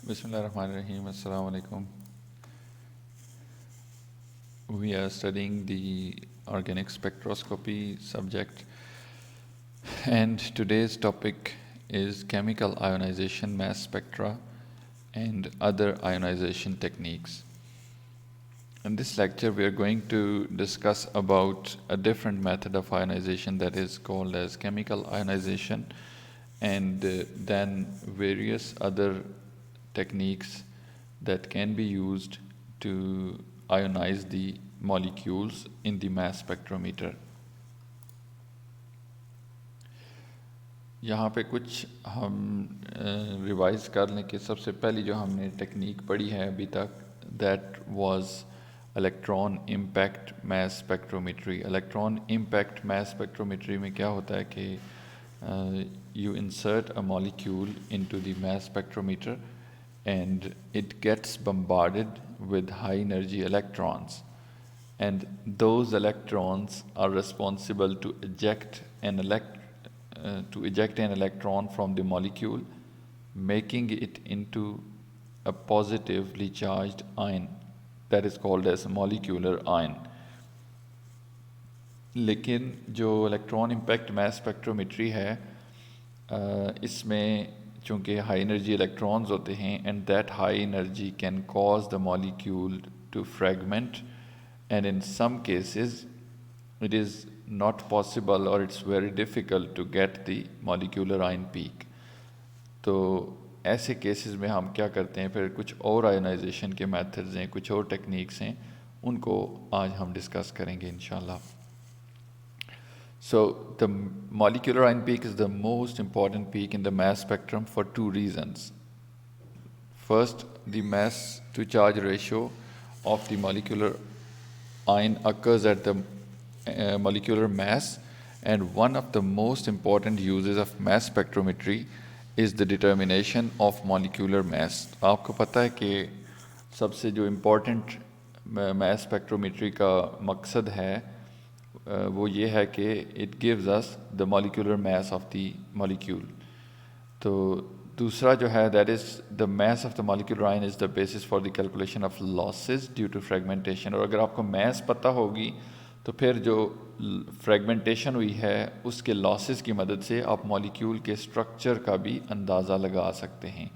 بسم اللہ الرحمن الرحیم. السلام علیکم. We are studying the organic spectroscopy subject, and today's topic is chemical ionization mass spectra and other ionization techniques. In this lecture we are going to discuss about a different method of ionization that is called as chemical ionization, and then various other techniques that can be used to ionize the molecules in the mass spectrometer. یہاں پہ کچھ ہم revise کر لیں کہ سب سے پہلی جو ہم نے ٹیکنیک پڑھی ہے ابھی تک that was electron impact mass spectrometry. Electron impact mass spectrometry میں کیا ہوتا ہے کہ you insert a molecule into the mass spectrometer and it gets bombarded with high energy electrons, and those electrons are responsible to eject an electron from the molecule, making it into a positively charged ion that is called as a molecular ion. لیکن جو electron impact mass اسپیکٹرومیٹری ہے اس میں چونکہ high energy electrons ہوتے ہیں and that high energy can cause the molecule to fragment, and in some cases it is not possible اور it's very difficult to get the molecular ion peak. تو ایسے cases میں ہم کیا کرتے ہیں, پھر کچھ اور آئونائزیشن کے میتھڈز ہیں, کچھ اور ٹیکنیکس ہیں, ان کو آج ہم ڈسکس کریں گے انشاءاللہ. So the molecular ion peak is the most important peak in the mass spectrum for two reasons. First, the mass to charge ratio of the molecular ion occurs at the molecular mass, and one of the most important uses of mass spectrometry is the determination of molecular mass. آپ کو پتہ ہے کہ سب سے جو important mass spectrometry کا مقصد ہے وہ یہ ہے کہ it gives is the molecular mass of the molecule. تو دوسرا جو ہے that is the mass of the molecular ion is the basis for the calculation of losses due to fragmentation. اور اگر آپ کو میس پتہ ہوگی تو پھر جو فریگمنٹیشن ہوئی ہے اس کے لاسز کی مدد سے آپ مالیکول کے اسٹرکچر کا بھی اندازہ لگا سکتے ہیں.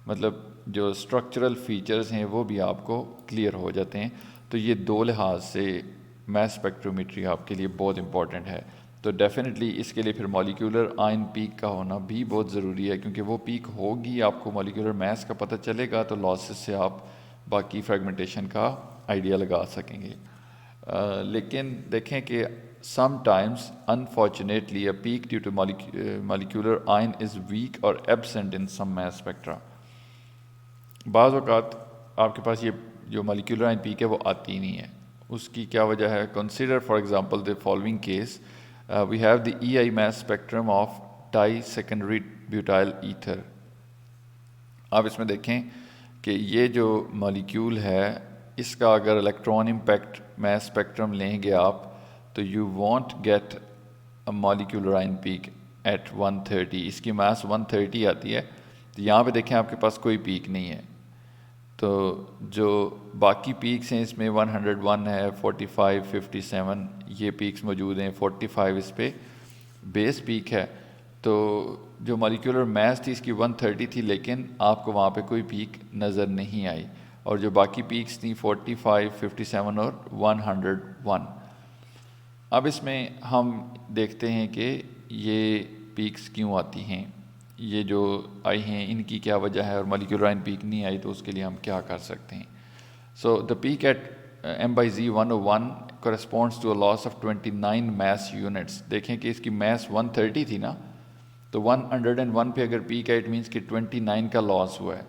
مطلب جو اسٹرکچرل فیچرز ہیں وہ بھی آپ کو کلیئر ہو جاتے ہیں. تو یہ دو لحاظ سے میس اسپیکٹرومیٹری آپ کے لیے بہت امپورٹنٹ ہے. تو ڈیفینیٹلی اس کے لیے پھر مالیکولر آئن پیک کا ہونا بھی بہت ضروری ہے, کیونکہ وہ پیک ہوگی آپ کو مالیکولر میس کا پتہ چلے گا تو لاسز سے آپ باقی فریگمنٹیشن کا آئیڈیا لگا سکیں گے. لیکن دیکھیں کہ some times unfortunately a peak due to molecular ion is weak اور absent in some mass spectra. بعض اوقات آپ کے پاس یہ جو مالیکولر آئن پیک ہے وہ آتی نہیں ہے. اس کی کیا وجہ ہے؟ Consider for example the following case. We have the E I mass spectrum of di secondary butyl ether. آپ اس میں دیکھیں کہ یہ جو مالیکیول ہے اس کا اگر الیکٹران امپیکٹ میس اسپیکٹرم لیں گے آپ تو you want get a molecular ion peak at 130. اس کی میس 130 آتی ہے. تو یہاں پہ دیکھیں آپ کے پاس کوئی پیک نہیں ہے. تو جو باقی پیکس ہیں اس میں 101 ہے, 45, 57 یہ پیکس موجود ہیں, 45 اس پہ بیس پیک ہے. تو جو مالیکولر میس تھی اس کی 130 تھی, لیکن آپ کو وہاں پہ کوئی پیک نظر نہیں آئی. اور جو باقی پیکس تھیں 45, 57 اور 101. اب اس میں ہم دیکھتے ہیں کہ یہ پیکس کیوں آتی ہیں, یہ جو آئی ہیں ان کی کیا وجہ ہے, اور مالیکولر آئن پیک نہیں آئی تو اس کے لیے ہم کیا کر سکتے ہیں. So the peak at M/Z 101 corresponds to a loss of 29 mass units. دیکھیں کہ اس کی میس 130 تھی نا, تو 101 پہ اگر پیک ہے اٹ مینس کہ 29 کا لاس ہوا ہے.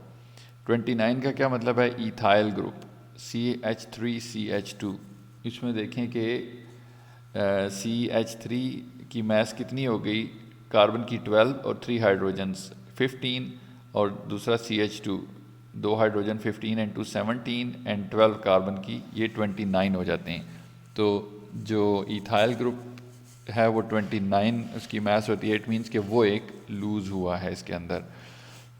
29 کا کیا مطلب ہے؟ Ethyl group CH3CH2. اس میں دیکھیں کہ CH3 کی میس کتنی ہو گئی, کاربن کی 12 اور 3 ہائیڈروجنس 15, اور دوسرا CH2 2 hydrogen 15 into 17 and 12 carbon کی, یہ 29 ہو جاتے ہیں. تو جو ایتھائل گروپ ہے وہ 29 اس کی میس ہوتی ہے. اٹ مینس کہ وہ ایک لوز ہوا ہے اس کے اندر.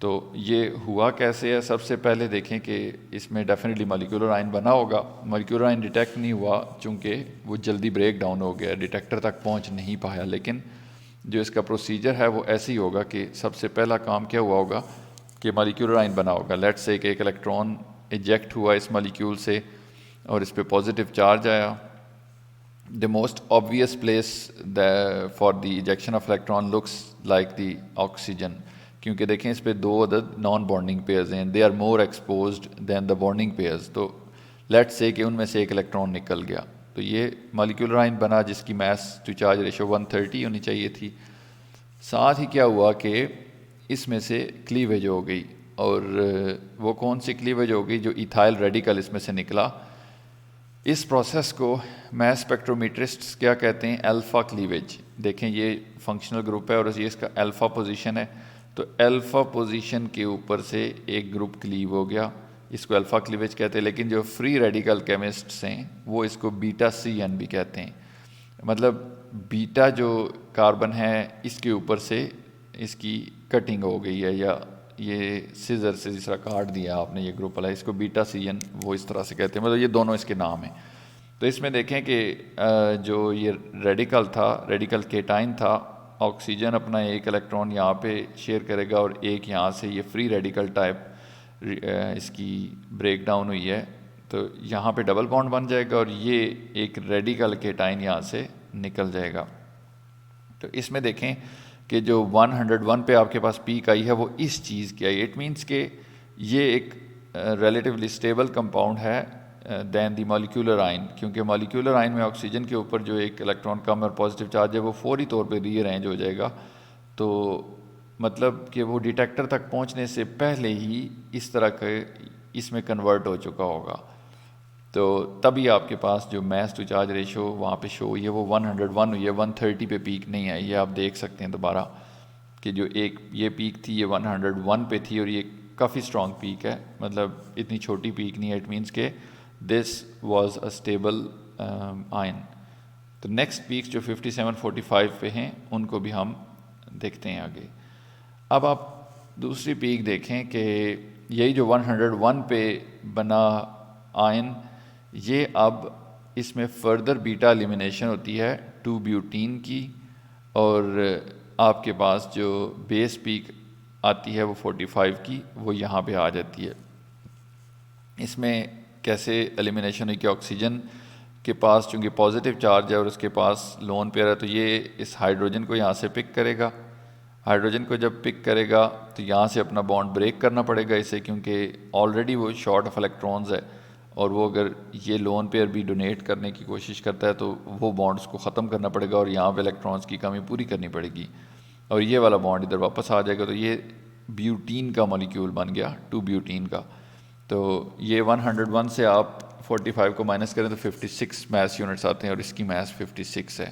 تو یہ ہوا کیسے ہے؟ سب سے پہلے دیکھیں کہ اس میں ڈیفینیٹلی مالیکولر آئن بنا ہوگا. مالیکولر آئن ڈیٹیکٹ نہیں ہوا چونکہ وہ جلدی بریک ڈاؤن ہو گیا, ڈیٹیکٹر تک پہنچ نہیں پایا. لیکن جو اس کا پروسیجر ہے وہ ایسے ہی ہوگا کہ سب سے پہلا کام کیا ہوا ہوگا کہ مالیکولر آئن بنا ہوگا. لیٹس سے کہ ایک الیکٹران ایجیکٹ ہوا اس مالیکیول سے اور اس پہ پازیٹیو چارج آیا. The most obvious place for the ejection of electron looks like the oxygen, کیونکہ دیکھیں اس پہ 2 عدد نان بانڈنگ پیئرز ہیں, they are more exposed than the bonding pairs. تو لیٹس سے کہ ان میں سے ایک الیکٹران نکل گیا, تو یہ مالیکولر آئن بنا جس کی میس ٹو چارج ریشو 130 ہونی چاہیے تھی. ساتھ ہی کیا ہوا کہ اس میں سے کلیویج ہو گئی, اور وہ کون سی کلیویج ہو گئی؟ جو ایتھائل ریڈیکل اس میں سے نکلا. اس پروسیس کو میس اسپیکٹرومیٹرسٹس کیا کہتے ہیں؟ Alpha cleavage. دیکھیں یہ فنکشنل گروپ ہے اور یہ اس کا الفا پوزیشن ہے, تو الفا پوزیشن کے اوپر سے ایک گروپ کلیو ہو گیا, اس کو الفا کلیویج کہتے ہیں. لیکن جو فری ریڈیکل کیمسٹس ہیں وہ اس کو بیٹا سی این بھی کہتے ہیں. مطلب بیٹا جو کاربن ہے اس کے اوپر سے اس کی کٹنگ ہو گئی ہے, یا یہ سیزر سے جس طرح کاٹ دیا آپ نے یہ گروپ والا, اس کو بیٹا سی این وہ اس طرح سے کہتے ہیں. مطلب یہ دونوں اس کے نام ہیں. تو اس میں دیکھیں کہ جو یہ ریڈیکل تھا, ریڈیکل کیٹائن تھا, آکسیجن اپنا ایک الیکٹران یہاں پہ شیئر کرے گا اور ایک یہاں سے یہ فری ریڈیکل ٹائپ اس کی بریک ڈاؤن ہوئی ہے, تو یہاں پہ ڈبل بانڈ بن جائے گا اور یہ ایک ریڈیکل کیٹائن یہاں سے نکل جائے گا. تو اس میں دیکھیں کہ جو 101 پہ آپ کے پاس پیک آئی ہے وہ اس چیز کی آئی. اٹ مینس کہ یہ ایک ریلیٹیولی اسٹیبل کمپاؤنڈ ہے دین دی مالیکولر آئن, کیونکہ مالیکولر آئن میں آکسیجن کے اوپر جو ایک الیکٹران کم اور پازیٹیو چارج ہے وہ فوری طور پہ ری ارینج ہو جائے گا. تو مطلب کہ وہ ڈیٹیکٹر تک پہنچنے سے پہلے ہی اس طرح کے اس میں کنورٹ ہو چکا ہوگا. تو تبھی آپ کے پاس جو میس ٹو چارج ریشو وہاں پہ شو ہوئی ہے وہ 101 ہوئی ہے, 130 پہ پیک نہیں آئی. یہ آپ دیکھ سکتے ہیں دوبارہ کہ جو ایک یہ پیک تھی یہ 101 پہ تھی اور یہ کافی اسٹرانگ پیک ہے, مطلب اتنی چھوٹی پیک نہیں ہے. اٹ مینس کہ دس واز اے اسٹیبل آئن. تو نیکسٹ پیکس جو 5745 پہ ہیں ان کو بھی ہم دیکھتے ہیں آگے. اب آپ دوسری پیک دیکھیں کہ یہی جو 101 پہ بنا آئن, یہ اب اس میں فردر بیٹا ایلیمینیشن ہوتی ہے 2 بیوٹین کی, اور آپ کے پاس جو بیس پیک آتی ہے وہ 45 کی, وہ یہاں پہ آ جاتی ہے. اس میں کیسے ایلیمینیشن ہوئی کہ آکسیجن کے پاس چونکہ پازیٹیو چارج ہے اور اس کے پاس لون پیئر ہے, تو یہ اس ہائیڈروجن کو یہاں سے پک کرے گا. ہائیڈروجن کو جب پک کرے گا تو یہاں سے اپنا بانڈ بریک کرنا پڑے گا اسے, کیونکہ آلریڈی وہ شارٹ آف الیکٹرانز ہے, اور وہ اگر یہ لون پیئر بھی ڈونیٹ کرنے کی کوشش کرتا ہے تو وہ بانڈز کو ختم کرنا پڑے گا اور یہاں پہ الیکٹرانز کی کمی پوری کرنی پڑے گی, اور یہ والا بانڈ ادھر واپس آ جائے گا. تو یہ بیوٹین کا مالیکیول بن گیا, 2 بیوٹین کا. تو یہ 101 سے آپ 45 کو مائنس کریں تو 56 میس یونٹس آتے ہیں اور اس کی میس 56 ہے.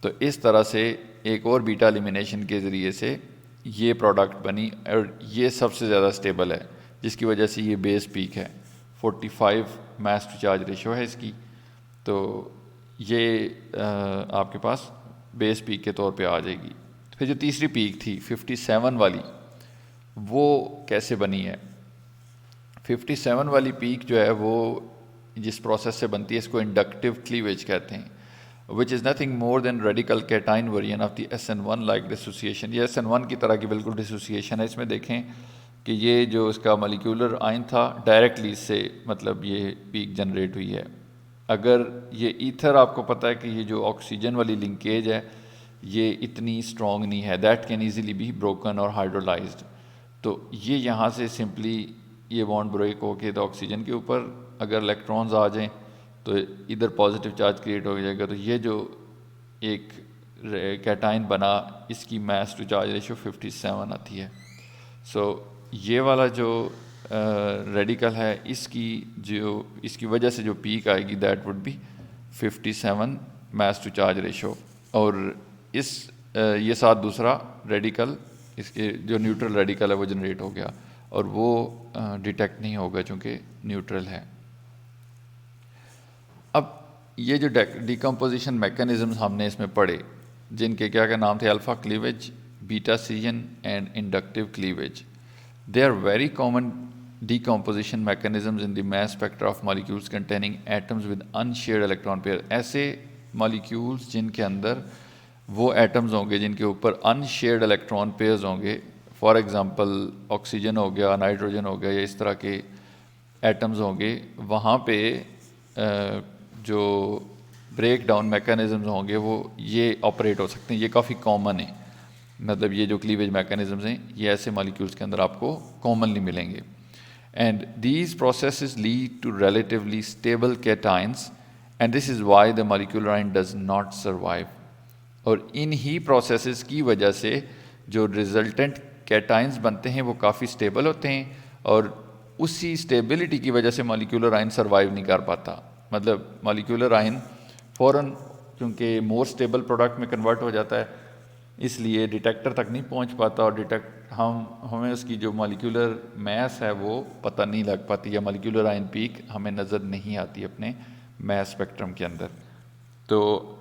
تو اس طرح سے ایک اور بیٹا ایلیمینیشن کے ذریعے سے یہ پروڈکٹ بنی, اور یہ سب سے زیادہ اسٹیبل ہے جس کی وجہ سے یہ بیس پیک ہے. 45 میس ٹو چارج ریشو ہے اس کی, تو یہ آپ کے پاس بیس پیک کے طور پہ آ جائے گی. پھر جو تیسری پیک تھی 57 والی, وہ کیسے بنی ہے؟ 57 والی پیک جو ہے وہ جس پروسیس سے بنتی ہے اس کو انڈکٹیو کلیویج کہتے ہیں, which is nothing more than radical cation version of the SN1 like dissociation. یہ SN1 کی طرح کی بالکل ڈیسوسیشن ہے. اس میں دیکھیں کہ یہ جو اس کا مالیکولر آئن تھا ڈائریکٹلی اس سے مطلب یہ پیک جنریٹ ہوئی ہے. اگر یہ ایتھر آپ کو پتہ ہے کہ یہ جو آکسیجن والی لنکیج ہے یہ اتنی اسٹرانگ نہیں ہے, that can easily be broken اور ہائیڈرولائزڈ. تو یہ یہاں سے سمپلی یہ بانڈ بریک ہو کے تو آکسیجن کے اوپر اگر الیکٹرانز آ جائیں تو ادھر پازیٹیو چارج کریٹ ہو جائے گا. تو یہ جو ایک کیٹائن بنا اس کی میس ٹو چارج ریشو 57 آتی ہے. سو یہ والا جو ریڈیکل ہے اس کی وجہ سے جو پیک آئے گی that would be 57 mass to charge ratio, اور یہ ساتھ دوسرا ریڈیکل اس کے جو نیوٹرل ریڈیکل ہے وہ جنریٹ ہو گیا, اور وہ ڈیٹیکٹ نہیں ہوگا چونکہ نیوٹرل ہے. اب یہ جو ڈیکمپوزیشن میکانزمز ہم نے اس میں پڑھے جن کے کیا نام تھے, alpha cleavage, beta C N and inductive cleavage. There are very common decomposition mechanisms in the mass spectra of molecules containing atoms with unshared electron pair. ایسے molecules جن کے اندر وہ ایٹمز ہوں گے جن کے اوپر انشیئرڈ الیکٹران پیئرز ہوں گے، فار ایگزامپل آکسیجن ہو گیا، نائٹروجن ہو گیا، یا اس طرح کے ایٹمز ہوں گے، وہاں پہ جو بریک ڈاؤن میکانزمز ہوں گے وہ یہ آپریٹ ہو سکتے ہیں. یہ کافی کامن ہے، مطلب یہ جو کلیویج میکانزمز ہیں یہ ایسے مالیکیولز کے اندر آپ کو کامنلی ملیں گے. And these processes lead to relatively stable cations and this is why the molecular ion does not survive. اور ان ہی پروسیسز کی وجہ سے جو ریزلٹنٹ کیٹائنس بنتے ہیں وہ کافی اسٹیبل ہوتے ہیں، اور اسی اسٹیبلٹی کی وجہ سے مالیکولر آئن سروائیو نہیں کر پاتا. مطلب مالیکولر آئن فوراً کیونکہ مور اسٹیبل پروڈکٹ میں کنورٹ ہو جاتا ہے، اس لیے ڈیٹیکٹر تک نہیں پہنچ پاتا، اور ہمیں اس کی جو مالیکولر میس ہے وہ پتہ نہیں لگ پاتی، یا مالیکولر آئن پیک ہمیں نظر نہیں آتی اپنے میس اسپیکٹرم کے اندر. تو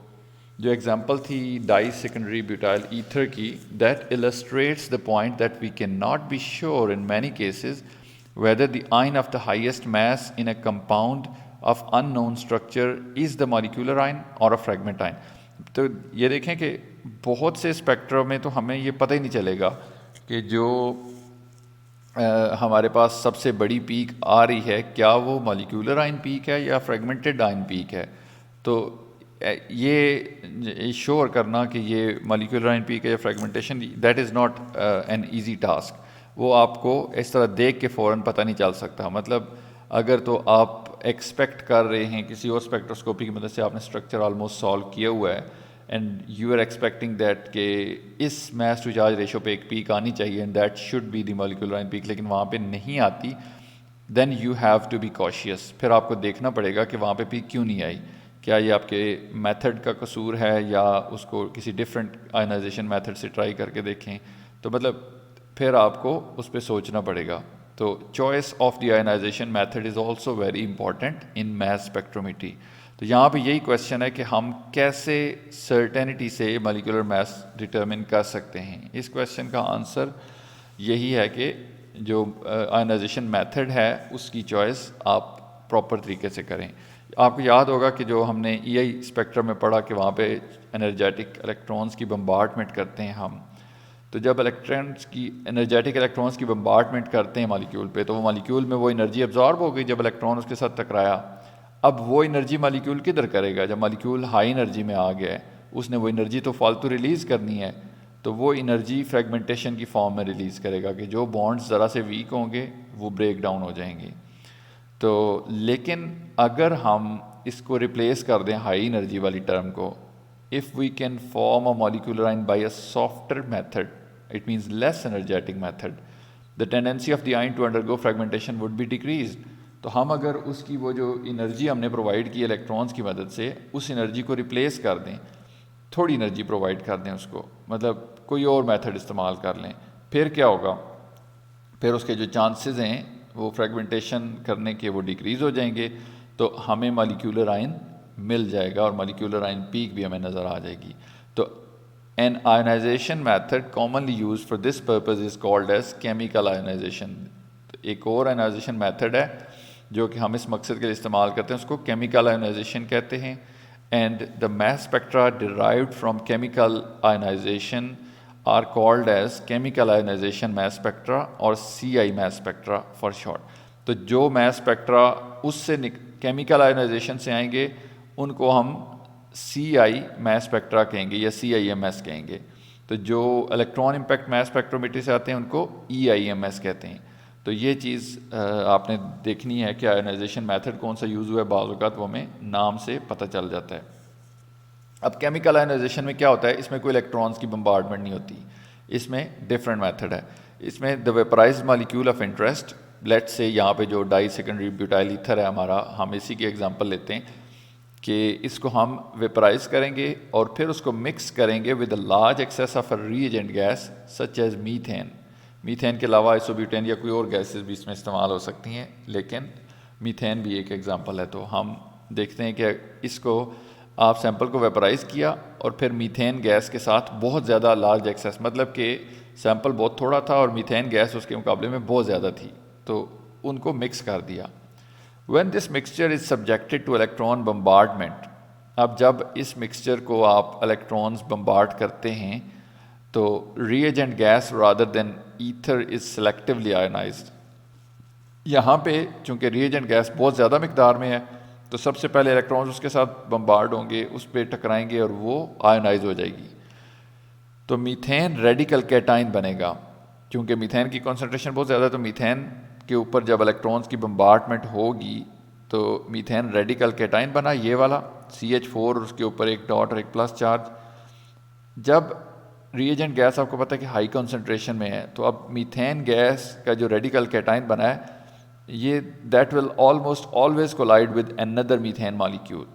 جو ایگزامپل تھی ڈائی سیکنڈری بیوٹائل ایتھر کی، that illustrates the point that we cannot be sure in many cases whether the ion of the highest mass in a compound of unknown structure is the molecular ion or a fragment ion. تو یہ دیکھیں کہ بہت سے spectrum میں تو ہمیں یہ پتہ ہی نہیں چلے گا کہ جو ہمارے پاس سب سے بڑی پیک آ رہی ہے کیا وہ مالیکولر آئن پیک ہے یا فریگمنٹڈ آئن پیک ہے. تو یہ شور کرنا کہ یہ مالیکولر آئن پیک ہے یا fragmentation, that is not an easy task. وہ آپ کو اس طرح دیکھ کے فوراً پتہ نہیں چل سکتا. مطلب اگر تو آپ ایکسپیکٹ کر رہے ہیں کسی اور اسپیکٹروسکوپی کی مدد سے، آپ نے اسٹرکچر آلموسٹ سالو کیا ہوا ہے and you are expecting that کہ اس میس ٹو چارج ریشو پہ ایک پیک آنی چاہیے and that should be the molecular ion peak, لیکن وہاں پہ نہیں آتی، then you have to be cautious. پھر آپ کو دیکھنا پڑے گا کہ وہاں پہ پیک کیوں نہیں آئی. کیا یہ آپ کے میتھڈ کا قصور ہے یا اس کو کسی ڈفرینٹ آئنائزیشن میتھڈ سے ٹرائی کر کے دیکھیں. تو مطلب پھر آپ کو اس پہ سوچنا پڑے گا. تو choice of the ionization method is also very important in mass spectrometry. تو یہاں پہ یہی کویشچن ہے کہ ہم کیسے سرٹینٹی سے مالیکولر میس ڈٹرمن کر سکتے ہیں. اس کویشچن کا آنسر یہی ہے کہ جو آئنائزیشن میتھڈ ہے اس کی چوائس آپ پراپر طریقے سے کریں. آپ کو یاد ہوگا کہ جو ہم نے ای آئی اسپیکٹرم میں پڑھا کہ وہاں پہ انرجیٹک الیکٹرانس کی بمبارڈمنٹ کرتے ہیں ہم. تو جب انرجیٹک الیکٹرانس کی بمبارڈمنٹ کرتے ہیں مالیکیول پہ، تو وہ مالیکیول میں وہ انرجی ابزارب ہو گئی جب الیکٹران اس کے ساتھ ٹکرایا. اب وہ انرجی مالیکیول کدھر کرے گا؟ جب مالیکیول ہائی انرجی میں آ گیا ہے، اس نے وہ انرجی تو فالتو ریلیز کرنی ہے، تو وہ انرجی فریگمنٹیشن کی فارم میں ریلیز کرے گا کہ جو بانڈز ذرا سے ویک ہوں گے وہ بریک ڈاؤن ہو جائیں گے. تو لیکن اگر ہم اس کو ریپلیس کر دیں ہائی انرجی والی ٹرم کو، if we can form a molecular ion by a softer method, it means less energetic method, the tendency of the ion to undergo fragmentation would be decreased. تو ہم اگر اس کی وہ جو انرجی ہم نے پرووائڈ کی الیکٹرانس کی مدد سے، اس انرجی کو ریپلیس کر دیں، تھوڑی انرجی پرووائڈ کر دیں اس کو، مطلب کوئی اور میتھڈ استعمال کر لیں، پھر کیا ہوگا؟ پھر اس کے جو چانسز ہیں وہ فریگمنٹیشن کرنے کے وہ ڈیکریز ہو جائیں گے، تو ہمیں مالیکولر آئن مل جائے گا اور مالیکولر آئن پیک بھی ہمیں نظر آ جائے گی. تو an ionization method commonly use for this purpose is called as chemical ionization. ایک اور آئنائزیشن میتھڈ ہے جو کہ ہم اس مقصد کے لیے استعمال کرتے ہیں، اس کو کیمیکل آئنائزیشن کہتے ہیں. And the mass spectra derived from chemical ionization are called as chemical ionization mass spectra اور C I mass spectra for short. تو جو میس اسپیکٹرا اس سے کیمیکل آئنائزیشن سے آئیں گے ان کو ہم سی آئی میس اسپیکٹرا کہیں گے یا سی آئی ایم ایس کہیں گے. تو جو الیکٹران امپیکٹ میس اسپیکٹرومیٹری سے آتے ہیں ان کو ای آئی ایم ایس کہتے ہیں. تو یہ چیز آپ نے دیکھنی ہے کہ آئنائزیشن میتھڈ کون سا یوز ہوا ہے، بعض اوقات وہ ہمیں نام سے پتہ چل جاتا ہے. اب کیمیکل آئنائزیشن میں کیا ہوتا ہے؟ اس میں کوئی الیکٹرانس کی بمبارڈمنٹ نہیں ہوتی، اس میں ڈفرینٹ میتھڈ ہے. اس میں دا ویپرائزڈ مالیکیول آف انٹرسٹ، لیٹ سے یہاں پہ جو ڈائی سیکنڈری بیوٹائل ایتھر ہے ہمارا، ہم اسی کی ایگزامپل لیتے ہیں کہ اس کو ہم ویپرائز کریں گے اور پھر اس کو مکس کریں گے with a large excess of a reagent gas such as methane. Methane کے علاوہ آئسوبیوٹین یا کوئی اور گیسز بھی اس میں استعمال ہو سکتی ہیں، لیکن میتھین بھی ایک ایگزامپل ہے. تو ہم دیکھتے ہیں کہ اس کو آپ سیمپل کو ویپرائز کیا اور پھر میتھین گیس کے ساتھ بہت زیادہ لارج ایکسیس، مطلب کہ سیمپل بہت تھوڑا تھا اور میتھین گیس اس کے مقابلے میں بہت زیادہ تھی، تو ان کو مکس کر دیا. When this mixture is subjected to electron bombardment, اب جب اس مکسچر کو آپ الیکٹرانز بمبارڈ کرتے ہیں تو reagent gas rather than ether is selectively ionized. یہاں پہ چونکہ ری ایجنٹ گیس بہت زیادہ مقدار میں ہے تو سب سے پہلے الیکٹرانز اس کے ساتھ بمبارڈ ہوں گے، اس پہ ٹکرائیں گے اور وہ آئنائز ہو جائے گی. تو میتھین ریڈیکل کیٹائن بنے گا. کیونکہ میتھین کی کنسنٹریشن بہت زیادہ ہے تو میتھین کے اوپر جب الیکٹرانز کی بمبارڈمنٹ ہوگی تو میتھین ریڈیکل کیٹائن بنا، یہ والا CH4 اور اس کے اوپر ایک ڈاٹ اور ایک پلس چارج. جب ری ایجنٹ گیس آپ کو پتہ ہے کہ ہائی کنسنٹریشن میں ہے تو اب میتھین گیس کا جو ریڈیکل کیٹائن بنا ہے یہ that will almost always collide with another methane molecule.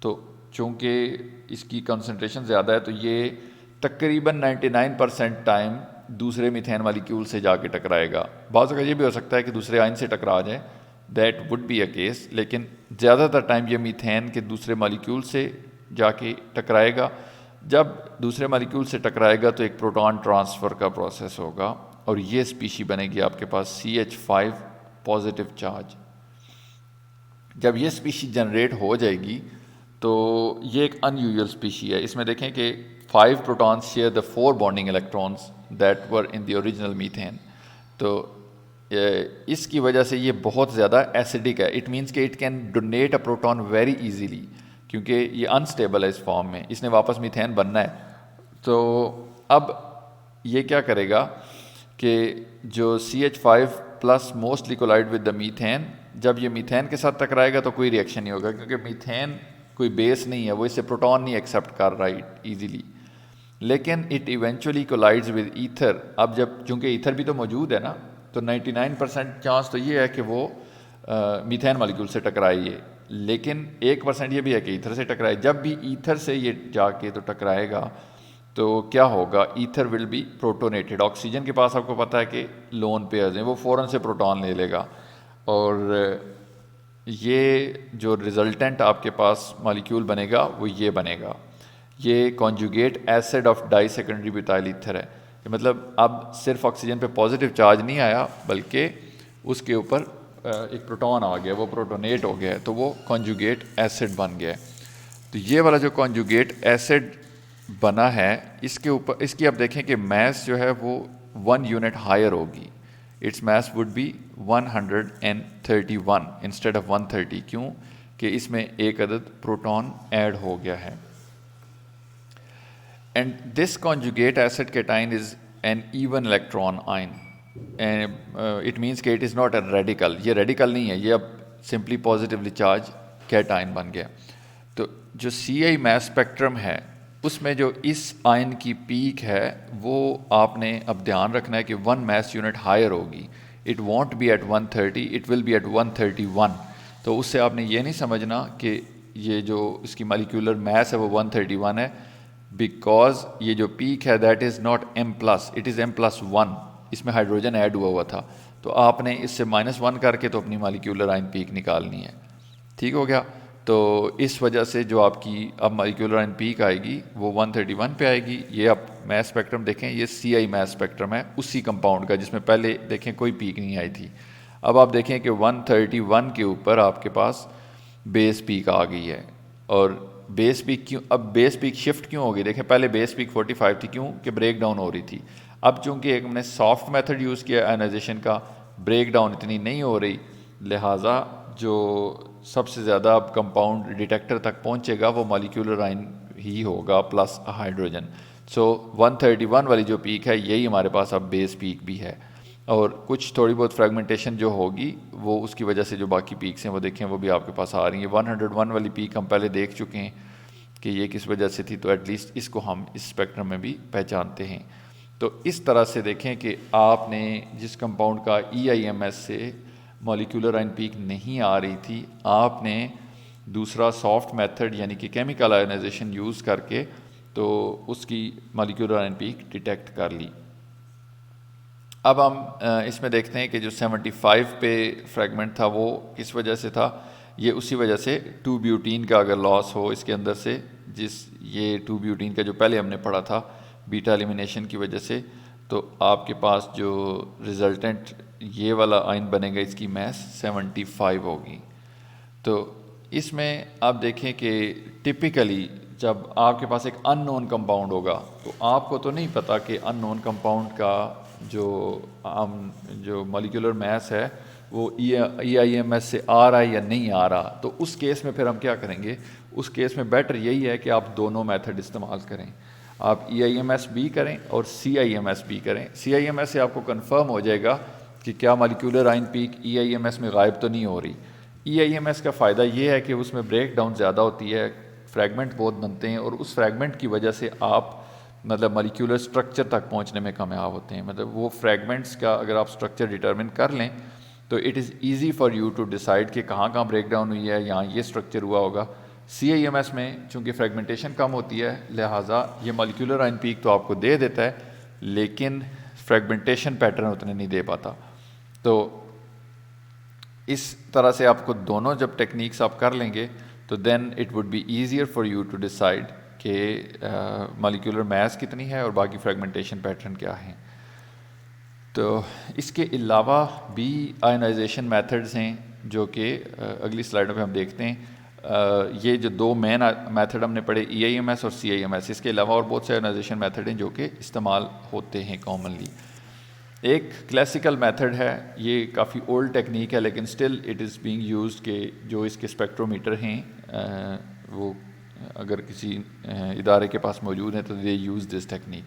تو چونکہ اس کی کنسنٹریشن زیادہ ہے تو یہ تقریباً 99% ٹائم دوسرے میتھین مالیکیول سے جا کے ٹکرائے گا. بعض اوقات یہ بھی ہو سکتا ہے کہ دوسرے آئن سے ٹکرا جائے، that would be a case, لیکن زیادہ تر ٹائم یہ میتھین کے دوسرے مالیکیول سے جا کے ٹکرائے گا. جب دوسرے مالیکیول سے ٹکرائے گا تو ایک پروٹون ٹرانسفر کا پروسیس ہوگا اور یہ اسپیشی بنے گی آپ کے پاس CH5 پازیٹیو چارج. جب یہ اسپیشی جنریٹ ہو جائے گی تو یہ ایک ان یوزول اسپیشی ہے. اس میں دیکھیں کہ 5 protons share the 4 bonding electrons that were in the original methane. تو اس کی وجہ سے یہ بہت زیادہ ایسیڈک ہے. اٹ مینس کہ it can donate a proton very easily, کیونکہ یہ انسٹیبل ہے اس فارم میں، اس نے واپس میتھین بننا ہے. تو اب یہ کیا کرے گا کہ جو CH5 plus mostly collide with the methane, جب یہ میتھین کے ساتھ ٹکرائے گا تو کوئی ریئیکشن نہیں ہوگا، کیونکہ میتھین کوئی بیس نہیں ہے، وہ اس سے پروٹون نہیں ایکسیپٹ کر رہا ایزیلی. لیکن اٹ ایونچولی کولائڈز ود ایتھر. اب جب چونکہ ایتھر بھی تو موجود ہے نا تو 99% چانس تو یہ ہے کہ وہ میتھین مالیکیول سے ٹکرائے یہ، لیکن 1% یہ بھی ہے کہ ایتھر سے ٹکرائے. جب بھی ایتھر سے یہ جا کے تو ٹکرائے گا تو کیا ہوگا، ایتھر ول بی پروٹونیٹڈ. آکسیجن کے پاس آپ کو پتہ ہے کہ لون پیئرز ہیں، وہ فوراً سے پروٹون لے لے گا اور یہ جو ریزلٹنٹ آپ کے پاس مالیکیول بنے گا وہ یہ بنے گا. یہ conjugate acid of di secondary butyl ether ہے. مطلب اب صرف آکسیجن پہ پازیٹیو چارج نہیں آیا بلکہ اس کے اوپر ایک پروٹون آ گیا، وہ پروٹونیٹ ہو گیا ہے تو وہ کانجوگیٹ ایسڈ بن گیا ہے. تو یہ والا جو کانجوگیٹ ایسڈ بنا ہے اس کے اوپر، اس کی اب دیکھیں کہ میس جو ہے وہ 1 یونٹ ہائر ہوگی. Its mass would be 131 instead of 130. کیوں کہ اس میں ایک عدد پروٹون ایڈ ہو گیا ہے. And this conjugate acid cation is an even electron ion. It means کہ it is not a radical. یہ ریڈیکل نہیں ہے، یہ اب سمپلی پازیٹیولی چارج کیٹائن بن گیا. تو جو CI میس اسپیکٹرم ہے اس میں جو اس آئن کی پیک ہے وہ آپ نے اب دھیان رکھنا ہے کہ 1 میس یونٹ ہائر ہوگی. It won't be at 130، it will be at 131. تو اس سے آپ نے یہ نہیں سمجھنا کہ یہ جو اس کی مالیکیولر میس ہے وہ 131 ہے، بیکاز یہ جو پیک ہے that is not M+، it is M+1. اس میں ہائیڈروجن ایڈ ہوا تھا تو آپ نے اس سے -1 کر کے تو اپنی مالیکیولر آئن پیک نکالنی ہے. ٹھیک ہو گیا. تو اس وجہ سے جو آپ کی اب مالیکیولر آئن پیک آئے گی وہ 131 پہ آئے گی. یہ اب میس اسپیکٹرم دیکھیں، یہ CI میس اسپیکٹرم ہے اسی کمپاؤنڈ کا جس میں پہلے دیکھیں کوئی پیک نہیں آئی تھی. اب آپ دیکھیں کہ 131 کے اوپر آپ کے پاس بیس پیک آ گئی ہے. اور بیس پیک کیوں، اب بیس پیک شفٹ کیوں ہو گئی؟ دیکھیں پہلے بیس پیک 45 تھی، کیوں کہ بریک ڈاؤن ہو رہی تھی. اب چونکہ ایک ہم نے سافٹ میتھڈ یوز کیا آئنائزیشن کا، بریک ڈاؤن اتنی نہیں ہو رہی، لہٰذا جو سب سے زیادہ اب کمپاؤنڈ ڈیٹیکٹر تک پہنچے گا وہ مالیکیولر آئن ہی ہوگا پلس ہائیڈروجن. سو 131 والی جو پیک ہے یہی ہمارے پاس اب بیس پیک بھی ہے. اور کچھ تھوڑی بہت فریگمنٹیشن جو ہوگی وہ اس کی وجہ سے جو باقی پیکس ہیں وہ دیکھیں وہ بھی آپ کے پاس آ رہی ہیں. 101 والی پیک ہم پہلے دیکھ چکے ہیں کہ یہ کس وجہ سے تھی، تو ایٹ لیسٹ اس کو ہم اس اسپیکٹرم میں بھی پہچانتے ہیں. تو اس طرح سے دیکھیں کہ آپ نے جس کمپاؤنڈ کا EIMS سے مالیکیولر آئن پیک نہیں آ رہی تھی، آپ نے دوسرا سافٹ میتھڈ یعنی کہ کیمیکل آئنائزیشن یوز کر کے تو اس کی مالیکیولر آئن پیک ڈیٹیکٹ کر لی. اب ہم اس میں دیکھتے ہیں کہ جو 75 پہ فریگمنٹ تھا وہ کس وجہ سے تھا. یہ اسی وجہ سے 2 بیوٹین کا اگر لاس ہو اس کے اندر سے، جس یہ 2 بیوٹین کا جو پہلے ہم نے پڑھا تھا بیٹا ایلیمینیشن کی وجہ سے، تو آپ کے پاس جو ریزلٹنٹ یہ والا آئن بنے گا اس کی میس 75 ہوگی. تو اس میں آپ دیکھیں کہ ٹپیکلی جب آپ کے پاس ایک ان نون کمپاؤنڈ ہوگا تو آپ کو تو نہیں پتہ کہ ان نون کمپاؤنڈ کا جو مالیکولر میس ہے وہ ای آئی ایم ایس سے آ رہا ہے یا نہیں آ رہا. تو اس کیس میں پھر ہم کیا کریں گے؟ اس کیس میں بیٹر یہی ہے کہ آپ دونوں میتھڈ استعمال کریں. آپ ای آئی ایم ایس بھی کریں اور سی آئی ایم ایس بھی کریں. سی آئی ایم ایس سے آپ کو کنفرم ہو جائے گا کہ کیا molecular ion peak E I M S میں غائب تو نہیں ہو رہی. ای آئی ایم ایس کا فائدہ یہ ہے کہ اس میں بریک ڈاؤن زیادہ ہوتی ہے, فریگمنٹ بہت بنتے ہیں, اور اس فریگمنٹ کی وجہ سے آپ مطلب مالیکولر سٹرکچر تک پہنچنے میں کامیاب ہوتے ہیں. مطلب وہ فریگمنٹس کا اگر آپ سٹرکچر ڈیٹرمن کر لیں تو it is easy for you to decide کہ کہاں کہاں بریک ڈاؤن ہوئی ہے, یہاں یہ سٹرکچر ہوا ہوگا. سی آئی ایم ایس میں چونکہ فریگمنٹیشن کم ہوتی ہے لہٰذا یہ مالیکولر آئن پیک تو آپ کو دے دیتا ہے لیکن فریگمنٹیشن پیٹرن اتنے نہیں دے پاتا. تو اس طرح سے آپ کو دونوں جب ٹیکنیکس آپ کر لیں گے تو then it would be easier for you to decide کہ مالیکولر میس کتنی ہے اور باقی فریگمنٹیشن پیٹرن کیا ہیں. تو اس کے علاوہ بھی آئنائزیشن میتھڈز ہیں جو کہ اگلی سلائڈوں پہ ہم دیکھتے ہیں. یہ جو دو مین میتھڈ ہم نے پڑھے ای آئی ایم ایس اور سی آئی ایم ایس, اس کے علاوہ اور بہت سے آئنائزیشن میتھڈ ہیں جو کہ استعمال ہوتے ہیں کامنلی. ایک کلاسیکل میتھڈ ہے, یہ کافی اولڈ ٹیکنیک ہے لیکن still it is being used کہ جو اس کے اسپیکٹرومیٹر ہیں وہ اگر کسی ادارے کے پاس موجود ہیں تو they use this technique.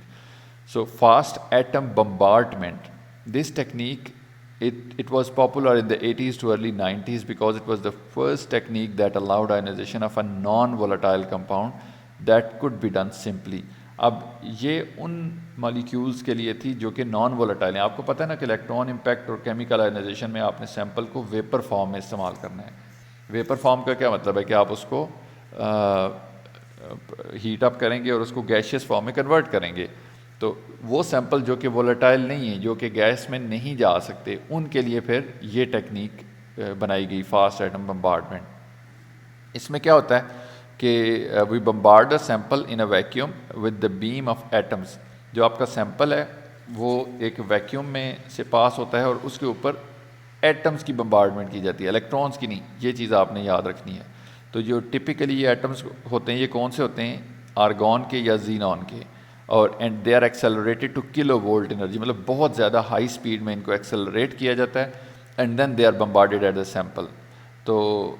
So fast atom bombardment, this technique it was popular in the 80s to early 90s because it was the first technique that allowed ionization of a non-volatile compound that could be done simply. اب یہ ان molecules کے لیے تھی جو کہ naan volatile ہیں. آپ کو پتہ ہے نا کہ الیکٹران امپیکٹ اور کیمیکل آئنائزیشن میں آپ نے سیمپل کو ویپر فارم میں استعمال کرنا ہے. ویپر فارم کا کیا مطلب ہے کہ آپ اس کو ہیٹ اپ کریں گے اور اس کو گیشیس فارم میں کنورٹ کریں گے. تو وہ سیمپل جو کہ وولیٹائل نہیں ہیں, جو کہ گیس میں نہیں جا سکتے, ان کے لیے پھر یہ ٹیکنیک بنائی گئی فاسٹ ایٹم بمبارڈمنٹ. اس میں کیا ہوتا ہے کہ we bombard a sample in a vacuum with the beam of atoms. جو آپ کا سیمپل ہے وہ ایک ویکیوم میں سے پاس ہوتا ہے اور اس کے اوپر ایٹمس کی بمبارڈمنٹ کی جاتی ہے, الیکٹرانس کی نہیں. یہ چیز آپ نے یاد رکھنی ہے. تو جو ٹپیکلی یہ ایٹمس ہوتے ہیں یہ کون سے ہوتے ہیں؟ آرگون کے یا زینون کے. اور and they are accelerated to kilovolt energy, مطلب بہت زیادہ ہائی اسپیڈ میں ان کو ایکسیلریٹ کیا جاتا ہے and then they are bombarded at the sample. تو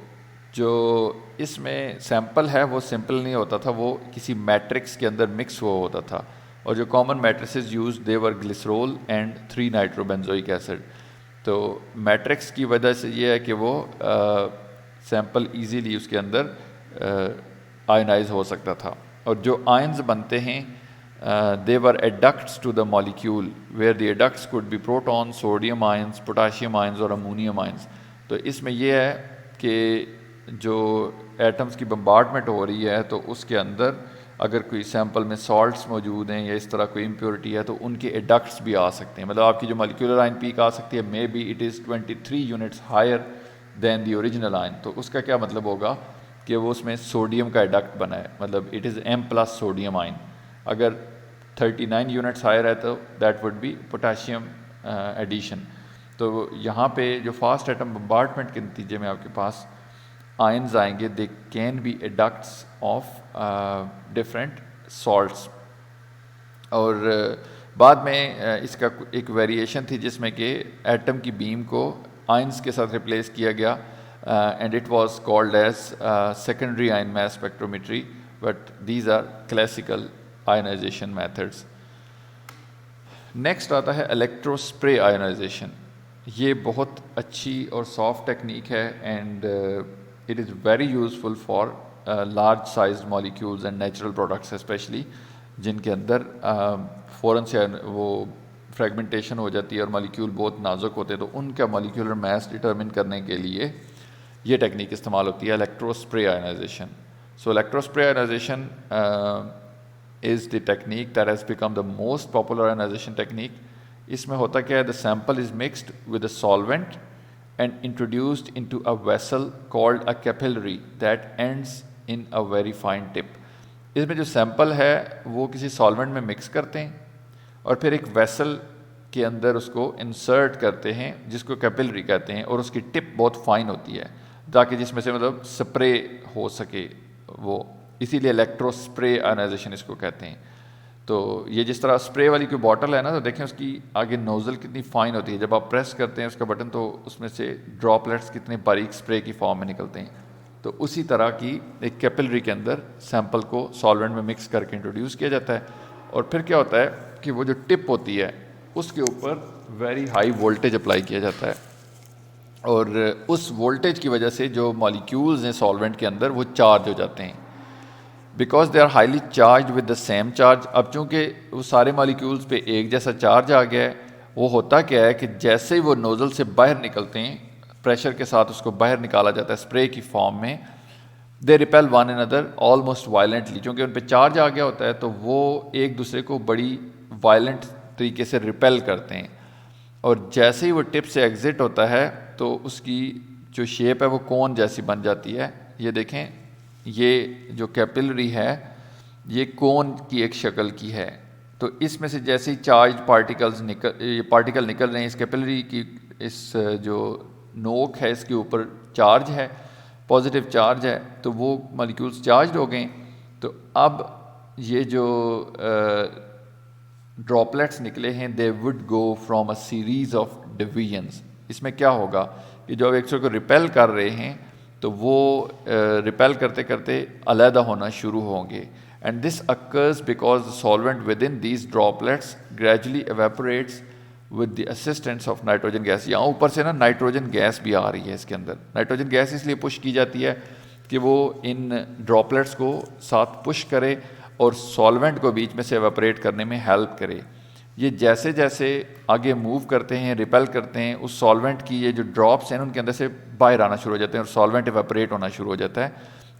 جو اس میں سیمپل ہے وہ سمپل نہیں ہوتا تھا, وہ کسی میٹرکس کے اندر مکس ہوا ہوتا تھا. اور جو common matrices use they were glycerol and 3 nitro benzoic acid. تو میٹرکس کی وجہ سے یہ ہے کہ وہ سیمپل ایزیلی اس کے اندر آئنائز ہو سکتا تھا. اور جو آئنز بنتے ہیں they were adducts to the molecule where the adducts could be protons, sodium ions, potassium ions اور ammonium ions. تو اس میں یہ ہے کہ جو ایٹمس کی بمبارڈمنٹ ہو رہی ہے تو اس کے اندر اگر کوئی سیمپل میں سالٹس موجود ہیں یا اس طرح کوئی امپیورٹی ہے تو ان کے ایڈکٹس بھی آ سکتے ہیں. مطلب آپ کی جو مالیکولر آئن پیک آ سکتی ہے may be it is 23 units higher than the original ion. تو اس کا کیا مطلب ہوگا کہ وہ اس میں سوڈیم کا ایڈکٹ بنا ہے, مطلب it is M plus sodium ion. اگر 39 یونٹس ہائر ہے تو that would be potassium addition. تو یہاں پہ جو فاسٹ ایٹم بمبارڈمنٹ کے نتیجے میں آپ کے پاس آئنز آئیں گے, they can be adducts of different salts. اور بعد میں اس کا ایک ویریشن تھی جس میں کہ ایٹم کی بیم کو آئنز کے ساتھ ریپلیس کیا گیا and it was called as secondary ion mass spectrometry, but these are classical ionization methods. Next آتا ہے الیکٹرو اسپرے آئنائزیشن. یہ بہت اچھی اور سافٹ ٹیکنیک ہے and it is very useful for large sized molecules and natural products especially, جن کے اندر فوراً سے وہ فریگمنٹیشن ہو جاتی ہے اور مالیکیول بہت نازک ہوتے ہیں. تو ان کا مالیکولر میس ڈٹرمن کرنے کے لیے یہ ٹیکنیک استعمال ہوتی ہے, electro spray ionisation. So electro spray ionisation is the technique that has become the most popular ionization technique. اس میں ہوتا کیا ہے, the sample is mixed with a solvent and introduced into a vessel called a capillary that ends in a very fine tip. اس میں جو sample ہے وہ کسی سالونٹ میں مکس کرتے ہیں اور پھر ایک ویسل کے اندر اس کو انسرٹ کرتے ہیں جس کو کیپلری کہتے ہیں، اور اس کی ٹپ بہت فائن ہوتی ہے تاکہ جس میں سے مطلب سپرے ہو سکے وہ، اسی لیے الیکٹرو سپرے آئنائزیشن اس کو کہتے ہیں۔ تو یہ جس طرح سپرے والی کوئی باٹل ہے نا، تو دیکھیں اس کی آگے نوزل کتنی فائن ہوتی ہے، جب آپ پریس کرتے ہیں اس کا بٹن تو اس میں سے ڈراپلیٹس کتنے باریک سپرے کی فارم میں نکلتے ہیں۔ تو اسی طرح کی ایک کیپلری کے اندر سیمپل کو سالوینٹ میں مکس کر کے انٹروڈیوس کیا جاتا ہے، اور پھر کیا ہوتا ہے کہ وہ جو ٹپ ہوتی ہے اس کے اوپر ویری ہائی وولٹیج اپلائی کیا جاتا ہے، اور اس وولٹیج کی وجہ سے جو مالیکیولز ہیں سالوینٹ کے اندر وہ چارج ہو جاتے ہیں، because they are highly charge with the same charge. اب چونکہ وہ سارے مالیکیولز پہ ایک جیسا چارج آ گیا ہے، وہ ہوتا کیا ہے کہ جیسے ہی وہ نوزل سے باہر نکلتے ہیں، پریشر کے ساتھ اس کو باہر نکالا جاتا ہے اسپرے کی فارم میں، دے ریپیل ون اندر آلموسٹ وائلنٹلی، چونکہ ان پہ چارج آ گیا ہوتا ہے تو وہ ایک دوسرے کو بڑی وائلنٹ طریقے سے ریپیل کرتے ہیں، اور جیسے ہی وہ ٹپ سے ایگزٹ ہوتا ہے تو اس کی جو شیپ ہے وہ کون جیسی بن جاتی ہے۔ یہ دیکھیں، یہ جو کیپلری ہے یہ کون کی ایک شکل کی ہے، تو اس میں سے جیسے ہی چارج پارٹیکل نکل رہے ہیں، اس کیپلری کی اس جو نوک ہے اس کے اوپر چارج ہے، پازیٹیو چارج ہے، تو وہ مالیکیولز چارجڈ ہو گئے۔ تو اب یہ جو ڈراپلیٹس نکلے ہیں they would go from a series of divisions. اس میں کیا ہوگا کہ جو ایک دوسرے کو ریپیل کر رہے ہیں تو وہ ریپیل کرتے کرتے علیحدہ ہونا شروع ہوں گے، and this occurs because the solvent within these droplets gradually evaporates with the assistance of nitrogen gas۔ یہاں اوپر سے نا نائٹروجن گیس بھی آ رہی ہے اس کے اندر۔ نائٹروجن گیس اس لیے پش کی جاتی ہے کہ وہ ان ڈراپلیٹس کو ساتھ پش کرے اور سالوینٹ کو بیچ میں سے ایواپریٹ کرنے میں ہیلپ کرے۔ یہ جیسے جیسے آگے موو کرتے ہیں، ریپیل کرتے ہیں، اس سالوینٹ کی یہ جو ڈراپس ہیں ان کے اندر سے باہر آنا شروع ہو جاتے ہیں اور سالوینٹ ایواپریٹ ہونا شروع ہو جاتا ہے۔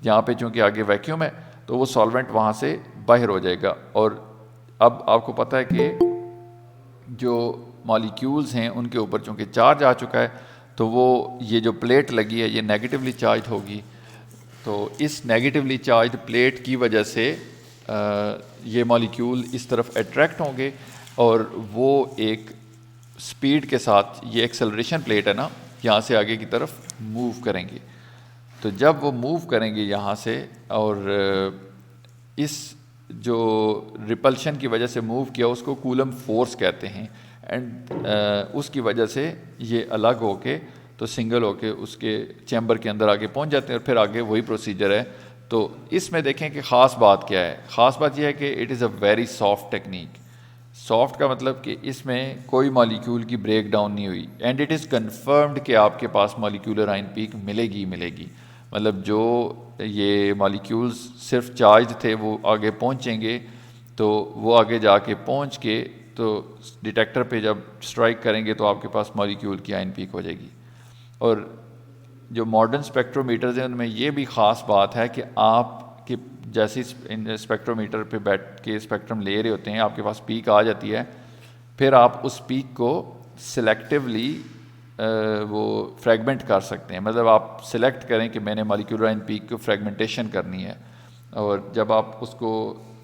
یہاں پہ چونکہ آگے ویکیوم ہے تو وہ سالوینٹ وہاں سے باہر ہو جائے گا، اور اب آپ کو پتہ ہے کہ جو مالیکیولز ہیں ان کے اوپر چونکہ چارج آ چکا ہے تو وہ یہ جو پلیٹ لگی ہے یہ نیگیٹیولی چارج ہوگی، تو اس نیگیٹیولی چارجڈ پلیٹ کی وجہ سے یہ مالیکیول اس طرف اٹریکٹ ہوں گے، اور وہ ایک سپیڈ کے ساتھ، یہ ایکسلریشن پلیٹ ہے نا، یہاں سے آگے کی طرف موو کریں گے۔ تو جب وہ موو کریں گے یہاں سے، اور اس جو ریپلشن کی وجہ سے موو کیا اس کو کولم فورس کہتے ہیں، اینڈ اس کی وجہ سے یہ الگ ہو کے تو سنگل ہو کے اس کے چیمبر کے اندر آگے پہنچ جاتے ہیں، اور پھر آگے وہی پروسیجر ہے۔ تو اس میں دیکھیں کہ خاص بات کیا ہے، خاص بات یہ ہے کہ it is a very soft technique. Soft کا مطلب کہ اس میں کوئی مالیکیول کی بریک ڈاؤن نہیں ہوئی، اینڈ اٹ از کنفرمڈ کہ آپ کے پاس مالیکیولر آئن پیک ملے گی۔ مطلب جو یہ مالیکیولز صرف چارج تھے وہ آگے پہنچیں گے، تو وہ آگے جا کے پہنچ کے تو ڈیٹیکٹر پہ جب اسٹرائک کریں گے تو آپ کے پاس مالیکیول کی آئن پیک ہو جائے گی۔ اور جو ماڈرن اسپیکٹرومیٹرز ہیں ان میں یہ بھی خاص بات ہے کہ آپ کے جیسے اسپیکٹرومیٹر پہ بیٹھ کے اسپیکٹرم لے رہے ہوتے ہیں آپ کے پاس پیک آ جاتی ہے، پھر آپ اس پیک کو سلیکٹیولی وہ فریگمنٹ کر سکتے ہیں۔ مطلب آپ سلیکٹ کریں کہ میں نے مالیکیولر آئن پیک کو فریگمنٹیشن کرنی ہے، اور جب آپ اس کو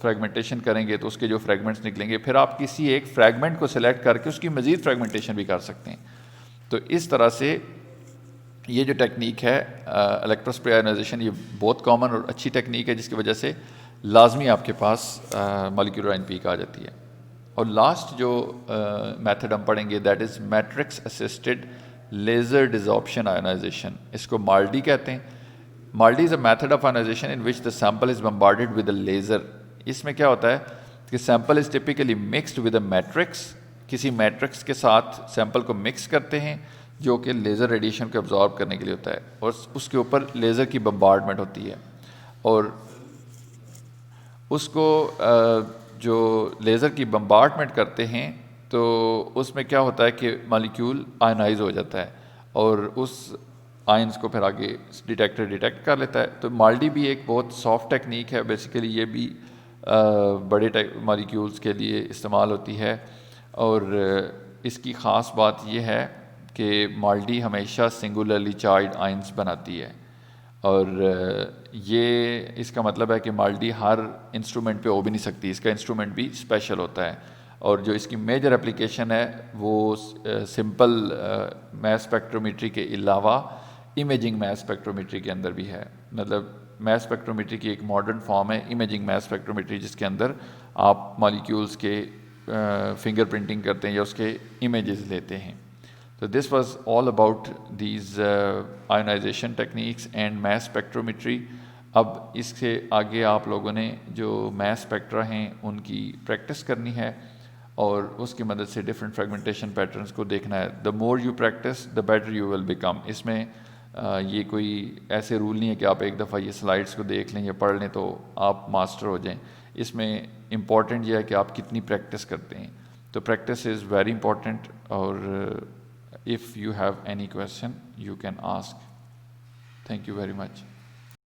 فریگمنٹیشن کریں گے تو اس کے جو فریگمنٹس نکلیں گے، پھر آپ کسی ایک فریگمنٹ کو سلیکٹ کر کے اس کی مزید فریگمنٹیشن بھی کر سکتے ہیں۔ تو اس طرح سے یہ جو ٹیکنیک ہے الیکٹروسپرے آئنائزیشن، یہ بہت کامن اور اچھی ٹیکنیک ہے جس کی وجہ سے لازمی آپ کے پاس مالیکیولر آئن پیک آ جاتی ہے۔ اور لاسٹ جو میتھڈ ہم پڑھیں گے that is matrix assisted laser desorption ionization, اس کو مالڈی کہتے ہیں۔ MALDI is a method of ionization in which the sample is bombarded with a laser. اس میں کیا ہوتا ہے کہ sample is typically mixed with a matrix, کسی میٹرکس کے ساتھ سیمپل کو مکس کرتے ہیں جو کہ لیزر ریڈیشن کو ابزارب کرنے کے لیے ہوتا ہے، اور اس کے اوپر لیزر کی بمبارڈمنٹ ہوتی ہے، اور اس کو جو لیزر کی بمبارڈمنٹ کرتے ہیں تو اس میں کیا ہوتا ہے کہ مالیکیول آئنائز ہو جاتا ہے، اور اس آئنس کو پھر آگے ڈیٹیکٹر ڈیٹیکٹ کر لیتا ہے۔ تو مالڈی بھی ایک بہت سافٹ ٹیکنیک ہے، بیسیکلی یہ بھی بڑے مالیکیولز کے لیے استعمال ہوتی ہے، اور اس کی خاص بات یہ ہے کہ مالڈی ہمیشہ سنگولرلی چارجڈ آئنس بناتی ہے، اور یہ اس کا مطلب ہے کہ مالڈی ہر انسٹرومنٹ پہ ہو بھی نہیں سکتی، اس کا انسٹرومنٹ بھی اسپیشل ہوتا ہے۔ اور جو اس کی میجر اپلیکیشن ہے وہ سمپل میس اسپیکٹرومیٹری کے علاوہ امیجنگ میس اسپیکٹرومیٹری کے اندر بھی ہے. مطلب میس اسپیکٹرومیٹری کی ایک ماڈرن فارم ہے امیجنگ میس اسپیکٹرومیٹری، جس کے اندر آپ مالیکیولز کے فنگر پرنٹنگ کرتے ہیں یا اس کے امیجز لیتے ہیں. So this was all about these ionization techniques and mass spectrometry. اب اس سے آگے آپ لوگوں نے جو میس اسپیکٹرا ہیں ان کی پریکٹس کرنی ہے اور اس کی مدد سے ڈفرینٹ فریگمنٹیشن پیٹرنس کو دیکھنا ہے. The more you practice the better you will become. اس میں یہ کوئی ایسے رول نہیں ہے کہ آپ ایک دفعہ یہ سلائڈس کو دیکھ لیں یا پڑھ لیں تو آپ ماسٹر ہو جائیں. اس میں امپورٹنٹ یہ ہے کہ آپ کتنی پریکٹس کرتے ہیں. تو پریکٹس از ویری امپورٹنٹ. اور if you have any question you can ask. Thank you very much.